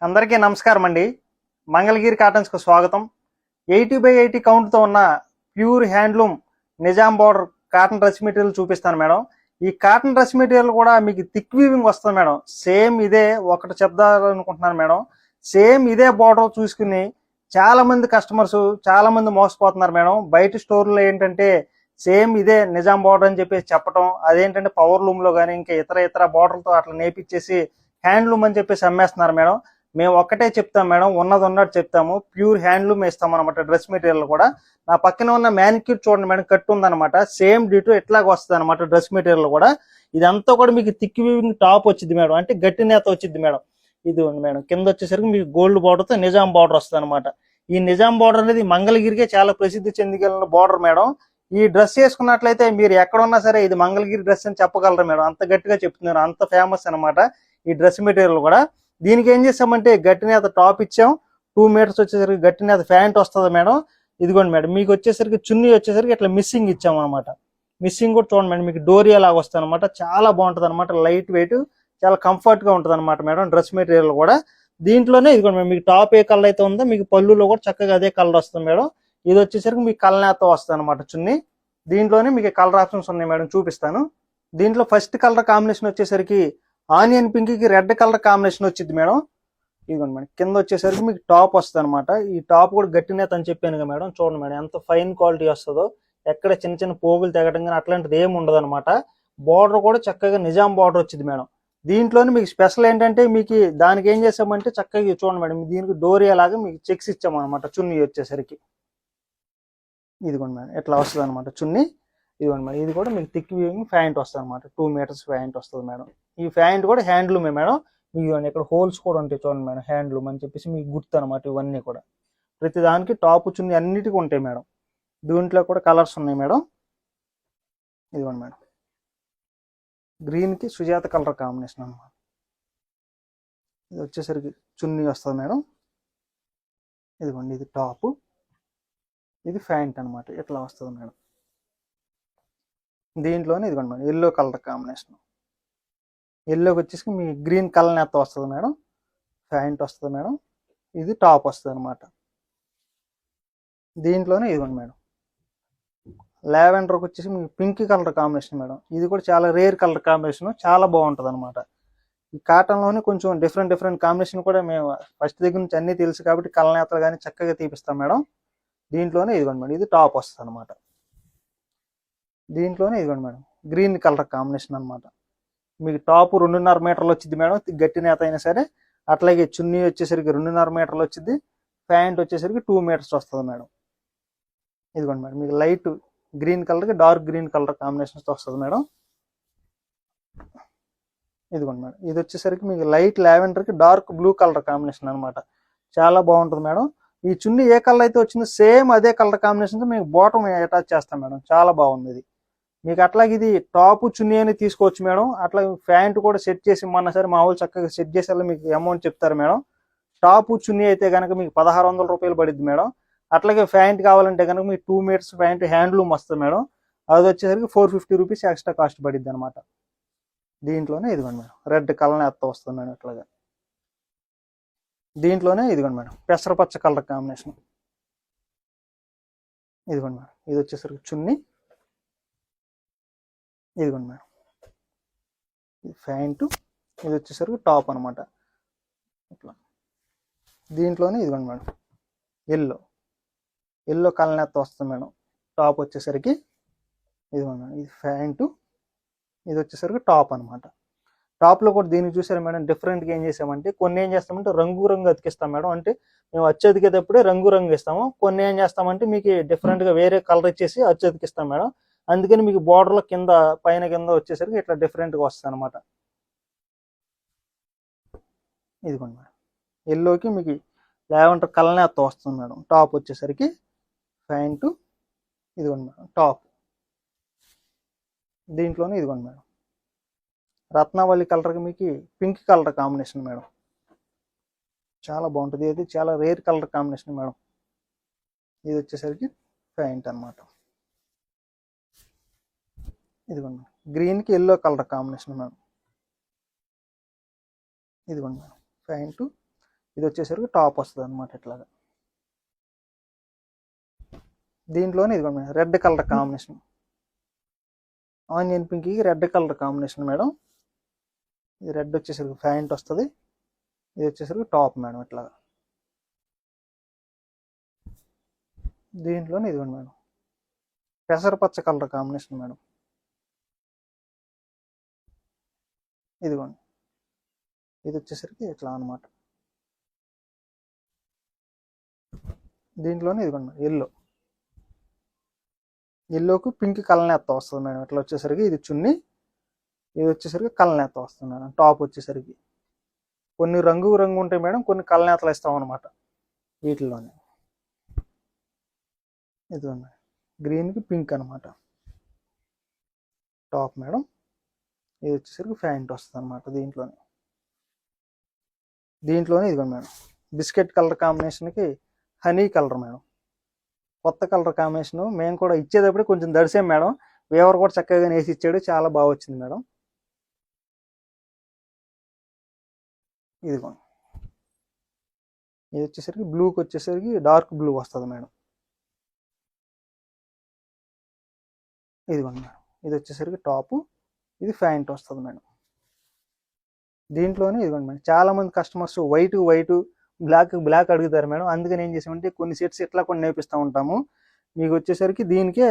అందరికీ నమస్కారం అండి. మంగళగిరి కాటన్స్కు స్వాగతం. 80/80 కౌంట్తో ఉన్న pure handloom Nizam border cotton dress material చూపిస్తాను మేడం. ఈ కాటన్ డ్రెస్ మెటీరియల్ కూడా మీకు థిక్ వీవింగ్ వస్తుంది మేడం. సేమ్ ఇదే ఒకటి చెప్దాలనుకుంటున్నాను మేడం. సేమ్ ఇదే బార్డర్ చూసుకుని చాలా మంది కస్టమర్స్ చాలా మంది మోసపోతున్నారు మేడం. బయట స్టోర్లో ఏంటంటే సేమ్ ఇదే నిజాం బార్డర్ అని చెప్పేసి చెప్పడం, అదేంటంటే పవర్ లూమ్ లో కానీ ఇంకా ఇతర బార్డర్లతో అట్లా నేపిచ్చేసి హ్యాండ్లూమ్ అని చెప్పేసి అమ్మేస్తున్నారు మేడం. మేము ఒక్కటే చెప్తాం మేడం, ఉన్నది ఉన్నట్టు చెప్తాము. ప్యూర్ హ్యాండ్లూమ్ ఇస్తాం అనమాట. డ్రెస్ మెటీరియల్ కూడా నా పక్కన ఉన్న మ్యానిక్యూర్ చూడండి మేడం, కట్టు ఉందనమాట. సేమ్ డిటో ఎట్లాగ వస్తుంది అనమాట. డ్రెస్ మెటీరియల్ కూడా ఇదంతా కూడా మీకు థిక్ వీవింగ్ టాప్ వచ్చింది మేడం, అంటే గట్టి నేత వచ్చింది మేడం. ఇది ఉంది మేడం. కింద వచ్చేసరికి మీకు గోల్డ్ బార్డర్ తో నిజాం బార్డర్ వస్తుంది అనమాట. ఈ నిజాం బార్డర్ అనేది మంగళగిరికే చాలా ప్రసిద్ధి చెందిన బార్డర్ మేడం. ఈ డ్రెస్ వేసుకున్నట్లయితే మీరు ఎక్కడున్నా సరే ఇది మంగళగిరి డ్రెస్ అని చెప్పగలరు మేడం. అంత గట్టిగా చెప్తున్నారు, అంత ఫేమస్ అనమాట ఈ డ్రెస్ మెటీరియల్ కూడా. దీనికి ఏం చేస్తామంటే గట్టి నేత టాప్ ఇచ్చాం. 2 మీటర్స్ వచ్చేసరికి గట్టి నేత ప్యాంట్ వస్తుంది మేడం. ఇదిగోండి మేడం, మీకు వచ్చేసరికి చున్నీ వచ్చేసరికి ఇట్లా మిస్సింగ్ ఇచ్చాం అనమాట. మిస్సింగ్ కూడా చూడండి మేడం, మీకు డోరియా లాగా వస్తుంది అనమాట. చాలా బాగుంటుంది అనమాట. లైట్ వెయిట్, చాలా కంఫర్ట్ గా ఉంటుంది అనమాట మేడం డ్రెస్ మెటీరియల్ కూడా. దీంట్లోనే ఇదిగోండి మేడం, మీకు టాప్ ఏ కలర్ అయితే ఉందో మీకు పళ్ళులో కూడా చక్కగా అదే కలర్ వస్తుంది మేడం. ఇది వచ్చేసరికి మీకు కలనేత వస్తుంది అనమాట చున్నీ. దీంట్లోనే మీకు కలర్ ఆప్షన్స్ ఉన్నాయి మేడం, చూపిస్తాను. దీంట్లో ఫస్ట్ కలర్ కాంబినేషన్ వచ్చేసరికి ఆనియన్ పింక్ కి రెడ్ కలర్ కాంబినేషన్ వచ్చింది మేడం. ఇదిగోండి మేడం, కింద వచ్చేసరికి మీకు టాప్ వస్తుంది అనమాట. ఈ టాప్ కూడా గట్టి నేత అని చెప్పాను కదా మేడం. చూడండి మేడం ఎంత ఫైన్ క్వాలిటీ వస్తుందో. ఎక్కడ చిన్న చిన్న పోగులు తెగడం కానీ అట్లాంటిది ఏమి ఉండదు అనమాట. బార్డర్ కూడా చక్కగా నిజాం బార్డర్ వచ్చింది మేడం. దీంట్లోనే మీకు స్పెషల్ ఏంటంటే మీకు దానికి ఏం చేసామంటే చక్కగా చూడండి మేడం, దీనికి డోరియా లాగా మీకు చెక్స్ ఇచ్చామన్నమాట చున్నీ వచ్చేసరికి. ఇదిగోండి మేడం, ఇట్లా వస్తుంది అనమాట చున్నీ. ఇదిగోండి మేడం, ఇది కూడా మీకు థిక్ వీవింగ్ ప్యాంట్ వస్తుంది అనమాట. 2 మీటర్స్ ప్యాంట్ వస్తుంది మేడం. ఈ ప్యాంట్ కూడా హ్యాండ్లూమే మేడం. మీకు ఇక్కడ హోల్స్ కూడా ఉంటాయి చూడండి మేడం, హ్యాండ్లూమ్ అని చెప్పేసి మీకు గుర్తు అనమాట. ఇవన్నీ కూడా ప్రతి దానికి టాప్ చున్నీ అన్నిటికీ ఉంటాయి మేడం. దీంట్లో కూడా కలర్స్ ఉన్నాయి మేడం. ఇదిగోండి మేడం, గ్రీన్ కి సుజాత కలర్ కాంబినేషన్ అనమాట. ఇది వచ్చేసరికి చున్నీ వస్తుంది మేడం. ఇదిగోండి, ఇది టాప్, ఇది ప్యాంట్ అనమాట. ఇట్లా వస్తుంది మేడం. దీంట్లోనే ఇదిగోండి మేడం, ఎల్లో కలర్ కాంబినేషన్. ఎల్లోకి వచ్చేసి మీ గ్రీన్ కలర్ నేత వస్తుంది మేడం. ప్యాంట్ వస్తుంది మేడం. ఇది టాప్ వస్తుంది అనమాట. దీంట్లోనే ఇదిగోండి మేడం, లావెండర్కి వచ్చేసి మీకు పింక్ కలర్ కాంబినేషన్ మేడం. ఇది కూడా చాలా రేర్ కలర్ కాంబినేషన్, చాలా బాగుంటుంది అనమాట. ఈ కాటన్లోనే కొంచెం డిఫరెంట్ కాంబినేషన్ కూడా మేము ఫస్ట్ దగ్గర నుంచి అన్నీ తెలుసు కాబట్టి కలర్ నేతలు కానీ చక్కగా తీపిస్తాం మేడం. దీంట్లోనే ఇదిగోండి మేడం, ఇది టాప్ వస్తుంది అనమాట. దీంట్లోనే ఇదిగోండి మేడం, గ్రీన్ కలర్ కాంబినేషన్ అనమాట. మీకు టాప్ 2.5 మీటర్లు వచ్చింది మేడం, గట్టి నేత అయినా సరే. అట్లాగే చున్నీ వచ్చేసరికి 2.5 మీటర్లు వచ్చింది. ప్యాంట్ వచ్చేసరికి 2 మీటర్స్ వస్తుంది మేడం. ఇదిగోండి మేడం, మీకు లైట్ గ్రీన్ కలర్కి డార్క్ గ్రీన్ కలర్ కాంబినేషన్స్ వస్తుంది మేడం. ఇదిగోండి మేడం, ఇది వచ్చేసరికి మీకు లైట్ లావెండర్కి డార్క్ బ్లూ కలర్ కాంబినేషన్ అనమాట. చాలా బాగుంటుంది మేడం. ఈ చున్నీ ఏ కలర్ అయితే వచ్చిందో సేమ్ అదే కలర్ కాంబినేషన్తో మీకు బాటమ్ అటాచ్ చేస్తాం మేడం. చాలా బాగుంది ఇది. మీకు అట్లాగే ఇది టాప్ చున్నీ అని తీసుకోవచ్చు మేడం. అట్లా ప్యాంట్ కూడా సెట్ చేసి మొన్న సరే మా వాళ్ళు చక్కగా సెట్ చేసేలా మీకు అమౌంట్ చెప్తారు మేడం. టాప్ చున్నీ అయితే కనుక మీకు 1600 రూపాయలు పడుద్ది మేడం. అట్లాగే ప్యాంట్ కావాలంటే కనుక మీకు 2 మీటర్స్ ప్యాంట్ హ్యాండ్లూమ్ వస్తుంది మేడం. అది వచ్చేసరికి 450 రూపీస్ ఎక్స్ట్రా కాస్ట్ పడిద్ది అనమాట. దీంట్లోనే ఇదిగోండి మేడం, రెడ్ కలర్ నేత వస్తుంది మేడం. ఇట్లాగా దీంట్లోనే ఇదిగోండి మేడం, పెసరపచ్చ కలర్ కాంబినేషన్. ఇదిగోండి మేడం, ఇది వచ్చేసరికి చున్నీ. ఇదిగోండి మేడం, ఇది ప్యాంటు, ఇది వచ్చేసరికి టాప్ అనమాట. ఇట్లా దీంట్లోనే ఇదిగోండి మేడం, ఎల్లో కలర్ నేత వస్తుంది మేడం. టాప్ వచ్చేసరికి ఇదిగోండి మేడం, ఇది ప్యాంటు, ఇది వచ్చేసరికి టాప్ అనమాట. టాప్లో కూడా దీనికి చూసారు మేడం, డిఫరెంట్గా ఏం చేసామంటే కొన్ని ఏం చేస్తామంటే రంగు అతికిస్తాం మేడం. అంటే మేము అచ్చు అతికేటప్పుడే రంగు ఇస్తాము. కొన్ని ఏం చేస్తామంటే మీకు డిఫరెంట్గా వేరే కలర్ ఇచ్చేసి అచ్చు అతికిస్తాం మేడం. అందుకని మీకు బార్డర్లో కింద పైన కింద వచ్చేసరికి ఇట్లా డిఫరెంట్గా వస్తుంది అనమాట. ఇదిగోండి మేడం, ఎల్లోకి మీకు లావెండర్ కలర్ నేత వస్తుంది మేడం. టాప్ వచ్చేసరికి ప్యాంటు, ఇదిగోండి మేడం టాప్. దీంట్లోనే ఇదిగోండి మేడం, రత్నావళి కలర్కి మీకు పింక్ కలర్ కాంబినేషన్ మేడం. చాలా బాగుంటుంది. ఇది చాలా రేర్ కలర్ కాంబినేషన్ మేడం. ఇది వచ్చేసరికి ప్యాంట్ అనమాట. ఇదిగోండి మేడం, గ్రీన్కి ఎల్లో కలర్ కాంబినేషన్ మేడం. ఇదిగోండి మేడం, ప్యాంటు, ఇది వచ్చేసరికి టాప్ వస్తుంది అనమాట ఇట్లాగా. దీంట్లోనే ఇదిగోండి madam red colour combination, onion పింక్కి రెడ్ కలర్ కాంబినేషన్ మేడం. ఇది రెడ్ వచ్చేసరికి ప్యాంట్ వస్తుంది, ఇది వచ్చేసరికి టాప్ మేడం ఇట్లాగా. దీంట్లోనే ఇదిగోండి మేడం పెసరపచ్చ కలర్ కాంబినేషన్ మేడం. ఇదిగోండి ఇది వచ్చేసరికి ఇట్లా అనమాట. దీంట్లోనే ఇదిగోండి మేడం ఎల్లోకి పింక్ కలనేత వస్తుంది మేడం. ఇట్లా వచ్చేసరికి ఇది చున్నీ, ఇది వచ్చేసరికి కలనేత వస్తుంది మేడం. టాప్ వచ్చేసరికి కొన్ని రంగు ఉంటాయి మేడం, కొన్ని కలనేతలు ఇస్తాం అనమాట వీటిలోనే. ఇదిగోండి గ్రీన్కి పింక్ అనమాట టాప్ మేడం. ఇది వచ్చేసరికి ప్యాంట్ వస్తుంది అనమాట. దీంట్లోనే ఇదిగోండి మేడం బిస్కెట్ కలర్ కాంబినేషన్కి హనీ కలర్ మేడం. కొత్త కలర్ కాంబినేషన్ మేము కూడా ఇచ్చేటప్పుడు కొంచెం దడిసాం మేడం. వేవర్ కూడా చక్కగా వేసి ఇచ్చాడు, చాలా బాగా వచ్చింది మేడం. ఇదిగోండి ఇది వచ్చేసరికి బ్లూకి వచ్చేసరికి డార్క్ బ్లూ వస్తుంది మేడం. ఇదిగోండి మేడం ఇది వచ్చేసరికి టాపు, ఇది ప్యాంట్ వస్తుంది మేడం. దీంట్లోనే ఇదిగోండి మేడం చాలా మంది కస్టమర్స్ వైట్ బ్లాక్ అడుగుతారు మేడం. అందుకని ఏం చేసామంటే కొన్ని సెట్స్ ఇట్లా కొన్ని నేర్పిస్తూ ఉంటాము. మీకు వచ్చేసరికి దీనికే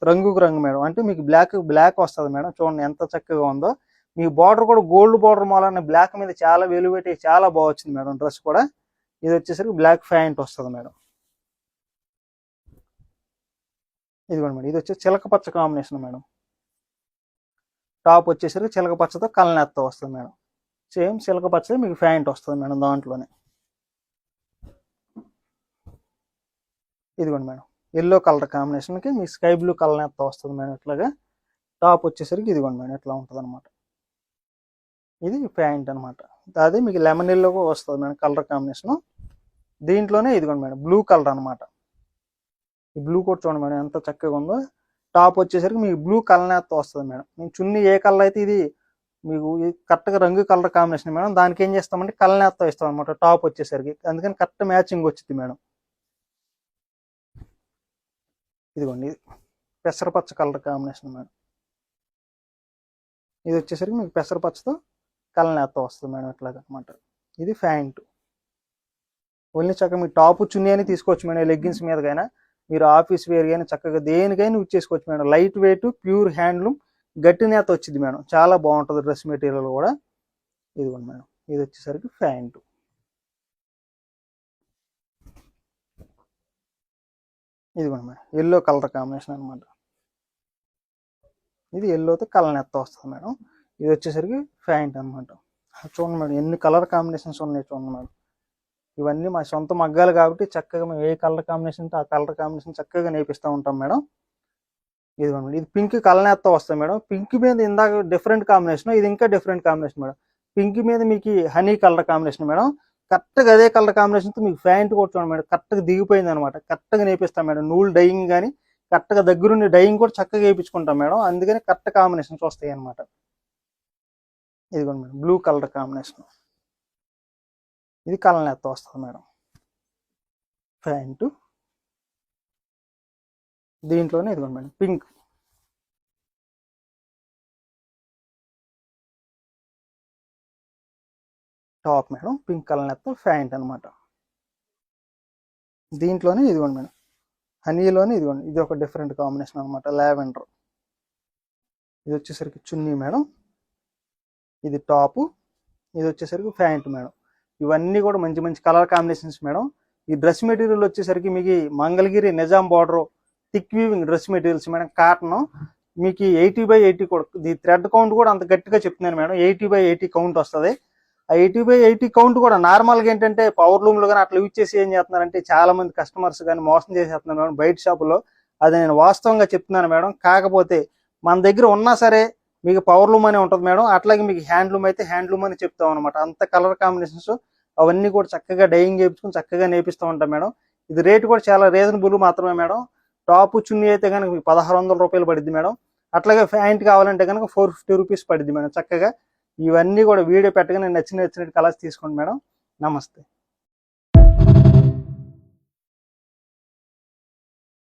రంగుకు రంగు మేడం, అంటే మీకు బ్లాక్ వస్తుంది మేడం. చూడండి ఎంత చక్కగా ఉందో. మీ బార్డర్ కూడా గోల్డ్ బార్డర్ మూలన బ్లాక్ మీద చాలా వెలువెట్టి చాలా బాగా వచ్చింది మేడం డ్రెస్ కూడా. ఇది వచ్చేసరికి బ్లాక్ ప్యాంట్ వస్తుంది మేడం. ఇదిగోండి మేడం ఇది వచ్చేసి చిలక పచ్చ కాంబినేషన్ మేడం. టాప్ వచ్చేసరికి చిలక పచ్చతో కలనేత్తో వస్తుంది మేడం. సేమ్ చిలక పచ్చ మీకు ప్యాంట్ వస్తుంది మేడం దాంట్లోనే. ఇదిగోండి మేడం ఎల్లో కలర్ కాంబినేషన్కి మీకు స్కై బ్లూ కలనేత్తో వస్తుంది మేడం ఇట్లాగా. టాప్ వచ్చేసరికి ఇదిగోండి మేడం ఇట్లా ఉంటుంది అనమాట. ఇది ప్యాంట్ అనమాట. అదే మీకు లెమన్ ఎల్లో వస్తుంది మేడం కలర్ కాంబినేషన్. దీంట్లోనే ఇదిగోండి మేడం బ్లూ కలర్ అనమాట. ఈ బ్లూ కూడా చూడండి మేడం ఎంత చక్కగా ఉందో. టాప్ వచ్చేసరికి మీకు బ్లూ కలనేత్తో వస్తుంది మేడం. మీకు చున్నీ ఏ కలర్ అయితే ఇది మీకు కరెక్ట్గా రంగు కలర్ కాంబినేషన్ మేడం. దానికి ఏం చేస్తామంటే కలనేత్తో ఇస్తాం అనమాట టాప్ వచ్చేసరికి. అందుకని కరెక్ట్ మ్యాచింగ్ వచ్చింది మేడం. ఇదిగోండి ఇది పెసరపచ్చ కలర్ కాంబినేషన్ మేడం. ఇది వచ్చేసరికి మీకు పెసరపచ్చతో కలనేత్తో వస్తుంది మేడం ఇట్లాగా అనమాట. ఇది ప్యాంటు. ఓన్లీ చక్కగా మీ టాప్ చున్నీ అని తీసుకోవచ్చు మేడం. లెగ్గిన్స్ మీదకైనా మీరు ఆఫీస్ వేర్ కానీ చక్కగా దేనికైనా యూజ్ చేసుకోవచ్చు madam. Light weight pure handloom గట్టి నేత వచ్చింది మేడం. చాలా బాగుంటుంది డ్రెస్ మెటీరియల్ కూడా. ఇదిగోండి మేడం ఇది వచ్చేసరికి ప్యాంటు. ఇదిగోండి మేడం ఎల్లో కలర్ కాంబినేషన్ అనమాట. ఇది ఎల్లోతో కలనేత్తో వస్తుంది మేడం. ఇది వచ్చేసరికి ప్యాంట్ అనమాట. చూడండి మేడం ఎన్ని కలర్ కాంబినేషన్స్ ఉన్నాయి చూడండి మేడం. ఇవన్నీ మా సొంత మగ్గాలు కాబట్టి చక్కగా మేము ఏ కలర్ కాంబినేషన్ ఆ కలర్ కాంబినేషన్ చక్కగా నేర్పిస్తూ ఉంటాం మేడం. ఇదిగోండి ఇది పింక్ కలనేత్తో వస్తుంది మేడం. పింక్ మీద ఇందాక డిఫరెంట్ కాంబినేషన్, ఇది ఇంకా డిఫరెంట్ కాంబినేషన్ మేడం. పింక్ మీద మీకు హనీ కలర్ కాంబినేషన్ మేడం. కరెక్ట్గా అదే కలర్ కాంబినేషన్తో మీకు ప్యాంట్ కూడా చూడండి మేడం కరెక్ట్గా దిగిపోయింది అనమాట. కరెక్ట్గా నేర్పిస్తాం మేడం. నూలు డైయింగ్ కానీ కరెక్ట్గా దగ్గరుండి డైయింగ్ కూడా చక్కగా వేయించుకుంటాం మేడం. అందుకని కరెక్ట్ కాంబినేషన్స్ వస్తాయి అనమాట. ఇదిగోండి మేడం బ్లూ కలర్ కాంబినేషన్, ఇది కలనేత్తో వస్తుంది మేడం ప్యాంటు. దీంట్లోనే ఇదిగోండి madam pink, top madam pink కలనేత్తో ప్యాంట్ అనమాట. దీంట్లోనే ఇదిగోండి మేడం హనీలోనే ఇదిగోండి ఇది ఒక డిఫరెంట్ కాంబినేషన్ అనమాట లావెండర్. ఇది వచ్చేసరికి చున్నీ మేడం, ఇది టాపు, ఇది వచ్చేసరికి ప్యాంట్ మేడం. ఇవన్నీ కూడా మంచి మంచి కలర్ కాంబినేషన్స్ మేడం. ఈ డ్రెస్ మెటీరియల్ వచ్చేసరికి మీకు Mangalagiri Nizam border thick weaving dress materials madam. Cotton మీకు 80/80 కూడా. ఈ థ్రెడ్ కౌంట్ కూడా అంత గట్టిగా చెప్తున్నాను మేడం. 80/80 కౌంట్ వస్తుంది. ఆ 80/80 కౌంట్ కూడా నార్మల్గా ఏంటంటే పవర్ లూమ్లు కానీ అట్లా యూజ్ చేసి ఏం చేస్తున్నారంటే చాలా మంది కస్టమర్స్ కానీ మోసం చేసేస్తున్నారు మేడం బయట షాపులో. అది నేను వాస్తవంగా చెప్తున్నాను మేడం. కాకపోతే మన దగ్గర ఉన్నా సరే మీకు పవర్ లూమ్ అనే ఉంటుంది మేడం. అట్లాగే మీకు హ్యాండ్లూమ్ అయితే హ్యాండ్లూమ్ అని చెప్తాం అనమాట. అంత కలర్ కాంబినేషన్స్ అవన్నీ కూడా చక్కగా డైయింగ్ చేయించుకుని చక్కగా నేర్పిస్తూ ఉంటాం మేడం. ఇది రేట్ కూడా చాలా రీజనబుల్ మాత్రమే మేడం. టాప్ చున్నీ అయితే కనుక మీకు 1600 రూపాయలు పడుద్ది మేడం. అట్లాగే ప్యాంట్ కావాలంటే కనుక 450 రూపీస్ పడుద్ది మేడం. చక్కగా ఇవన్నీ కూడా వీడియో పెట్టగానే నచ్చినట్టు కలర్స్ తీసుకోండి మేడం. నమస్తే.